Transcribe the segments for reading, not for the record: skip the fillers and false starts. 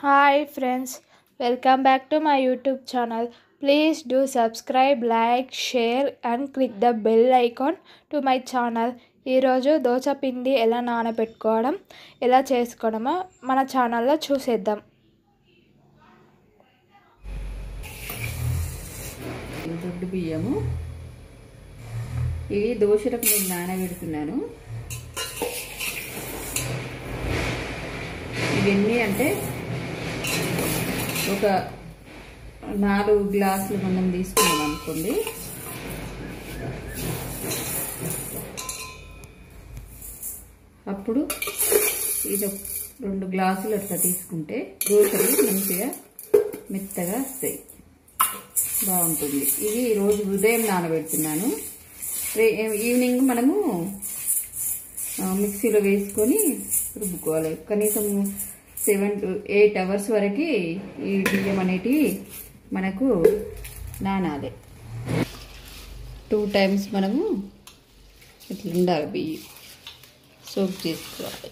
Hi friends, welcome back to my YouTube channel. Please do subscribe, like, share and click the bell icon to my channel. ఈరోజు దోస పిండి ఎలా నానబెట్టుకోవడం ఎలా చేసుకోవడమో మన ఛానల్లో చూసేద్దాం. దొడ్డు బియ్యము ఇవి దోశలకు నేను నానబెడుతున్నాను. ఇవన్నీ అంటే ఒక 4 గ్లాసులు మనం తీసుకున్నాం అనుకోండి. అప్పుడు ఇది 2 గ్లాసులు అట్లా తీసుకుంటే దోశలు మంచిగా మెత్తగా వస్తాయి, బాగుంటుంది. ఇది ఈరోజు ఉదయం నానబెడుతున్నాను. ఈవినింగ్ మనము మిక్సీలో వేసుకొని రుబ్బుకోవాలి. కనీసం 7 to 8 అవర్స్ వరకు ఈ బియ్యం అనేటివి మనకు నానాలి. 2 times మనము ఇట్లా ఉండాలి, బియ్యం సోప్ చేసుకోవాలి.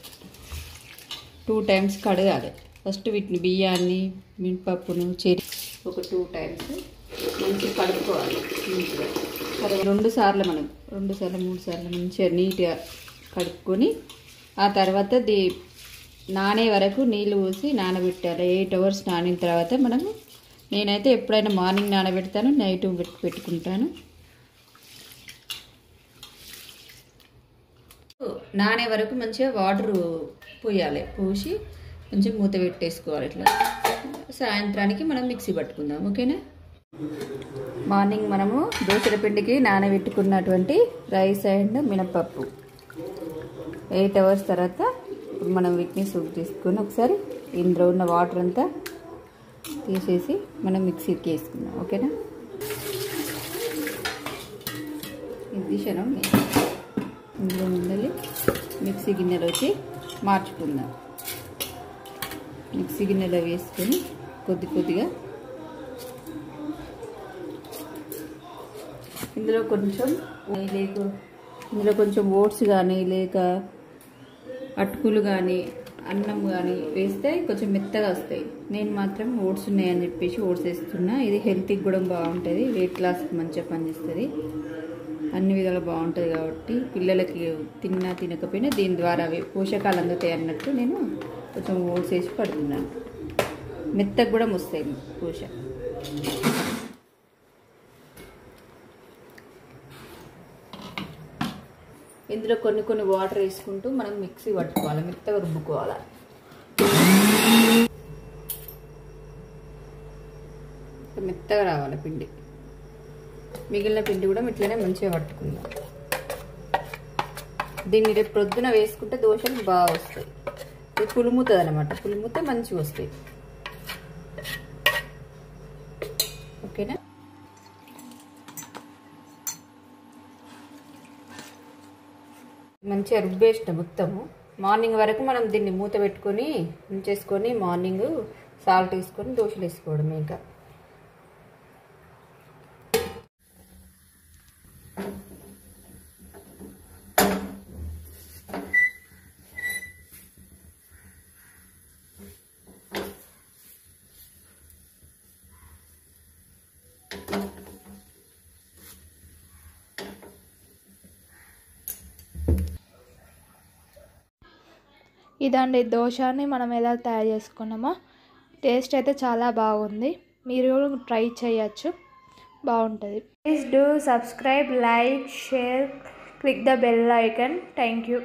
2 times కడగాలి. ఫస్ట్ వీటిని బియ్యాన్ని మినపప్పును ఒక 2 times మంచిగా కడుక్కోవాలి. నీట్గా 2 సార్లు మనం 2 సార్లు 3 సార్లు మంచిగా నీట్గా కడుక్కొని ఆ తర్వాత నానే వరకు నీళ్ళు పోసి నానబెట్టాలి. 8 hours నానిన తర్వాత మనము, నేనైతే ఎప్పుడైనా మార్నింగ్ నానబెడతాను, నైట్ పెట్టుకుంటాను. నానే వరకు మంచిగా వాటర్ పోయాలి, పోసి మంచిగా మూత పెట్టేసుకోవాలి. ఇట్లా సాయంత్రానికి మనం మిక్సీ పట్టుకుందాం, ఓకేనా. మార్నింగ్ మనము దోసల పిండికి నానబెట్టుకున్నటువంటి రైస్ అండ్ మినపప్పు 8 hours తర్వాత మనం వీటిని సూప్ తీసుకొని ఒకసారి ఇందులో ఉన్న వాటర్ అంతా తీసేసి మనం మిక్సీకి వేసుకుందాం, ఓకేనా. ఇది క్షణం ఇందులో ఉండాలి. మిక్సీ గిన్నెలో వచ్చి మార్చుకుందాం. మిక్సీ గిన్నెలో వేసుకొని కొద్దిగా ఇందులో కొంచెం ఓట్స్ కానీ లేక అటుకులు కానీ అన్నం కానీ వేస్తే కొంచెం మెత్తగా వస్తాయి. నేను మాత్రం ఓట్స్ ఉన్నాయని చెప్పేసి ఓట్స్ వేస్తున్నా. ఇది హెల్త్కి కూడా బాగుంటుంది, వెయిట్ లాస్కి మంచిగా పనిచేస్తుంది, అన్ని విధాలు బాగుంటుంది. కాబట్టి పిల్లలకి తిన్నా తినకపోయినా దీని ద్వారా అవి పోషకాలు అందుతాయి అన్నట్టు నేను కొంచెం ఓట్స్ వేసి పడుతున్నాను. మెత్తగా కూడా వస్తాయి పోషకాలు. ఇందులో కొన్ని వాటర్ వేసుకుంటూ మనం మిక్సీ పట్టుకోవాలి, మెత్తగా రుబ్బుకోవాలి. మెత్తగా రావాలి పిండి. మిగిలిన పిండి కూడా ఇట్లనే మంచిగా పట్టుకుందాం. దీన్ని రేపు ప్రొద్దున వేసుకుంటే దోశలు బాగా వస్తాయి. ఇది పులుముతుంది అనమాట, పులుముతే మంచిగా వస్తాయి, ఓకేనా. మంచిగా రుబ్బేసిన మొత్తము. మార్నింగ్ వరకు మనం దీన్ని మూత పెట్టుకొని ఉంచేసుకొని మార్నింగ్ సాల్ట్ వేసుకొని దోశలు వేసుకోవడం. ఇంకా ఇదండి దోశని మనం ఎలా తయారు చేసుకున్నామో. టేస్ట్ అయితే చాలా బాగుంది, మీరు ట్రై చేయొచ్చు, బాగుంటుంది. Please do subscribe, like, share, click the bell icon. Thank you.